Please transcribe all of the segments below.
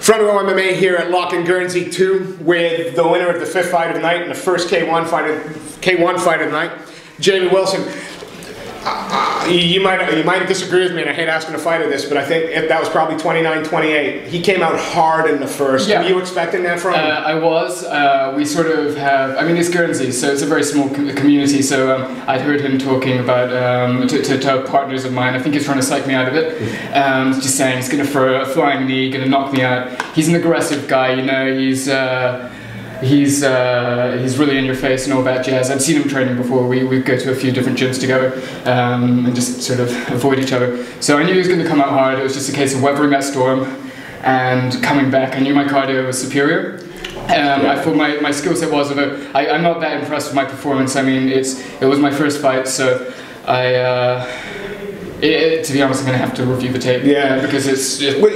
Front row MMA here at Lock In Guernsey 2 with the winner of the 5th fight of the night and the first K1 fight of the night, Jamie Wilson. You might disagree with me, and I hate asking a fighter this, but I think that was probably 29-28. He came out hard in the first. Yeah. Were you expecting that from him? I was. We sort of have, I mean, it's Guernsey, so it's a very small community, so I'd heard him talking about, to partners of mine, I think he's trying to psych me out of it, just saying he's going to throw a flying knee, going to knock me out. He's an aggressive guy, you know, he's really in your face and all that jazz. I'd seen him training before. We'd go to a few different gyms together and just sort of avoid each other. So I knew he was going to come out hard. It was just a case of weathering that storm and coming back. I knew my cardio was superior. I thought my skill set was, I'm not that impressed with my performance. I mean, it was my first fight, so to be honest, I'm going to have to review the tape. Yeah, because it's. Well,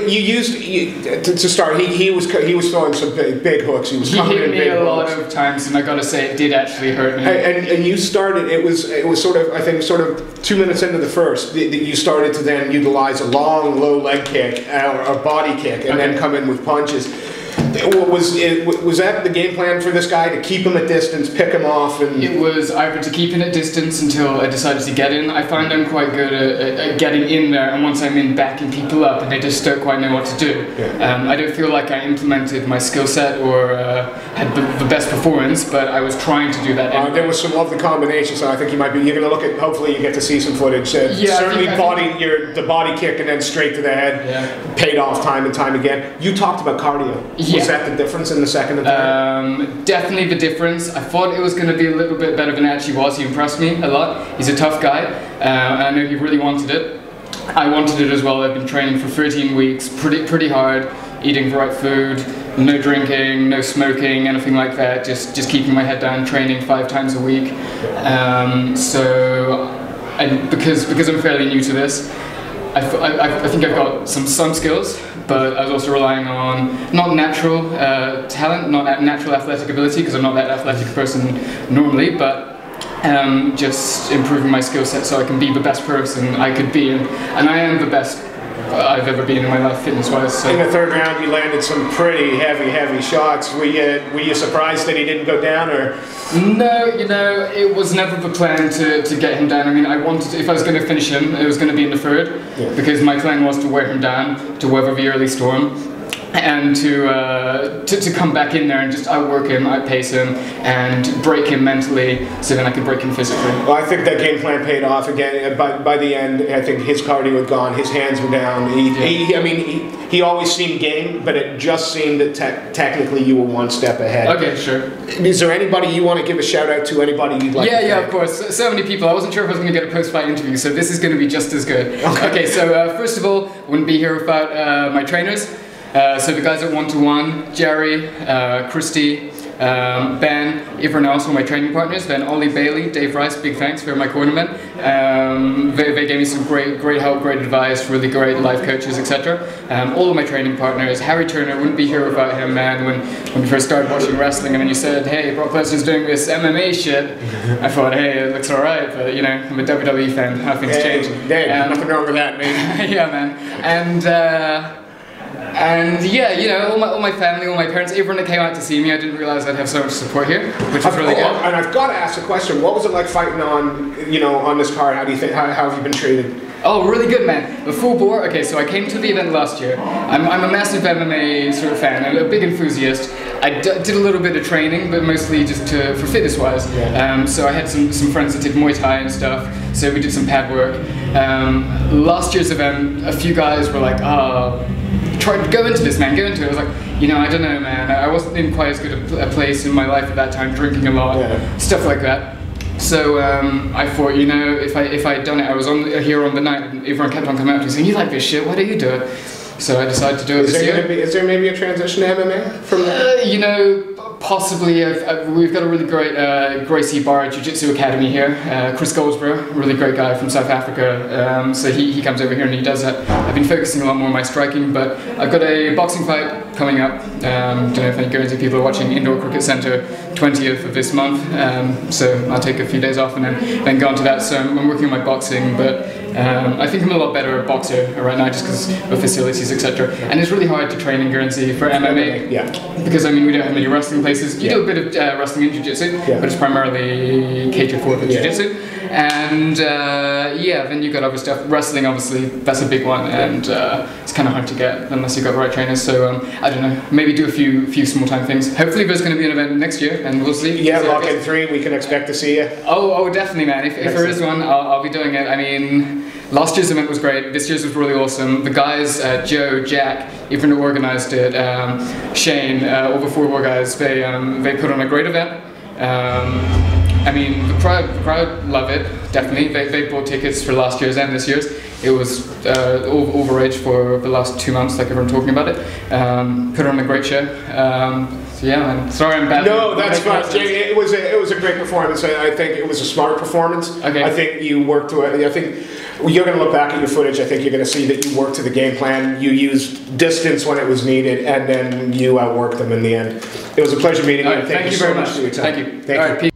to start. He was throwing some big hooks. He hit me a lot of times, and I got to say, it did actually hurt me. And you started. It was sort of, I think, sort of 2 minutes into the first. You started to then utilize a long, low leg kick or body kick, and then come in with punches. Was that the game plan for this guy, to keep him at distance, pick him off? And it was either to keep him at distance until I decided to get in. I find I'm quite good at getting in there, and once I'm in, backing people up, and they just don't quite know what to do. Yeah. I don't feel like I implemented my skill set or had the best performance, but I was trying to do that. There was some lovely combinations, so I think you're going to look at, hopefully you get to see some footage. Yeah, certainly the body kick and then straight to the head paid off time and time again. You talked about cardio. Was that the difference in the second and third? Definitely the difference. I thought it was going to be a little bit better than it actually was. He impressed me a lot. He's a tough guy. I know he really wanted it. I wanted it as well. I've been training for 13 weeks, pretty hard, eating the right food, no drinking, no smoking, anything like that. Just keeping my head down, training 5 times a week. Because I'm fairly new to this, I think I've got some skills, but I was also relying on not natural talent, not natural athletic ability, because I'm not that athletic person normally, but just improving my skill set so I can be the best person I could be, and I am the best I've ever been in my life, fitness-wise. So. In the third round, you landed some pretty heavy shots. Were you surprised that he didn't go down, or? No, you know, it was never the plan to get him down. I mean, I wanted to, if I was going to finish him, it was going to be in the third, because my plan was to wear him down, to weather the early storm, and to come back in there and just outwork him, outpace him, and break him mentally, so then I could break him physically. Well, I think that game plan paid off again. By the end, I think his cardio had gone, his hands were down. He always seemed game, but it just seemed that technically you were one step ahead. Okay, sure. Is there anybody you want to give a shout out to? Anybody you'd like to thank? Yeah, of course. So many people. I wasn't sure if I was going to get a post-fight interview, so this is going to be just as good. Okay, so first of all, I wouldn't be here without my trainers. So the guys at 1-to-1, Jerry, Christy, Ben, everyone else were my training partners. Then Ollie Bailey, Dave Rice, big thanks for my cornermen. They gave me some great help, great advice, really great life coaches, etc. All of my training partners. Harry Turner, wouldn't be here without him, man. When we first started watching wrestling, and then you said, hey, Brock Lesnar's doing this MMA shit. I thought, hey, it looks alright, but you know, I'm a WWE fan, how things change. Nothing wrong with that, man. Yeah, man. And yeah, you know, all my family, all my parents, everyone that came out to see me, I didn't realize I'd have so much support here, which was really good. And I've got to ask a question. What was it like fighting on this card? How do you think? How have you been treated? Oh, really good, man. The full bore. Okay, so I came to the event last year. I'm a massive MMA sort of fan. I'm a big enthusiast. I did a little bit of training, but mostly just for fitness-wise. Yeah. So I had some friends that did Muay Thai and stuff, so we did some pad work. Last year's event, a few guys were like, try to go into this, man, go into it. I was like, you know, I don't know, man. I wasn't in quite as good a place in my life at that time, drinking a lot, stuff like that. So I thought, you know, if I'd done it, I was here on the night, and everyone kept on coming up to me saying, you like this shit, why don't you do it? So I decided to do it this year. Is there maybe a transition to MMA from that? You know, possibly. We've got a really great Gracie Bar Jiu-Jitsu Academy here. Chris Goldsborough, a really great guy from South Africa. So he comes over here and he does that. I've been focusing a lot more on my striking, but I've got a boxing fight coming up. Don't know if any Guernsey people are watching. Indoor Cricket Centre, 20th of this month. So I'll take a few days off and then go on to that. So I'm working on my boxing, but I think I'm a lot better at boxer right now just because of facilities, etc. And it's really hard to train in Guernsey for MMA. Yeah. Because I mean we don't have many wrestling places. You do a bit of wrestling in jiu-jitsu, but it's primarily catered for jiu-jitsu. And then you've got other stuff. Wrestling, obviously, that's a big one, and it's kind of hard to get unless you've got the right trainers. So I don't know, maybe do a few small time things. Hopefully, there's going to be an event next year, and we'll see. Yeah, Lock In 3, we can expect to see you. Oh, definitely, man. If there is one, I'll be doing it. I mean, last year's event was great. This year's was really awesome. The guys, Joe, Jack, even who organised it, Shane, all the 4 guys, they put on a great event. I mean, the crowd love it, definitely. They bought tickets for last year's and this year's. It was overage for the last 2 months, like everyone talking about it. Put on a great show. So yeah, man. Sorry I'm bad. No, that's fine, Jamie. It was a great performance. I think it was a smart performance. Okay. I think you worked to it. I think you're going to look back at your footage. I think you're going to see that you worked to the game plan. You used distance when it was needed, and then you outworked them in the end. It was a pleasure meeting you. Right, thank you very much for your time. Thank you. Thank you. All right, peace.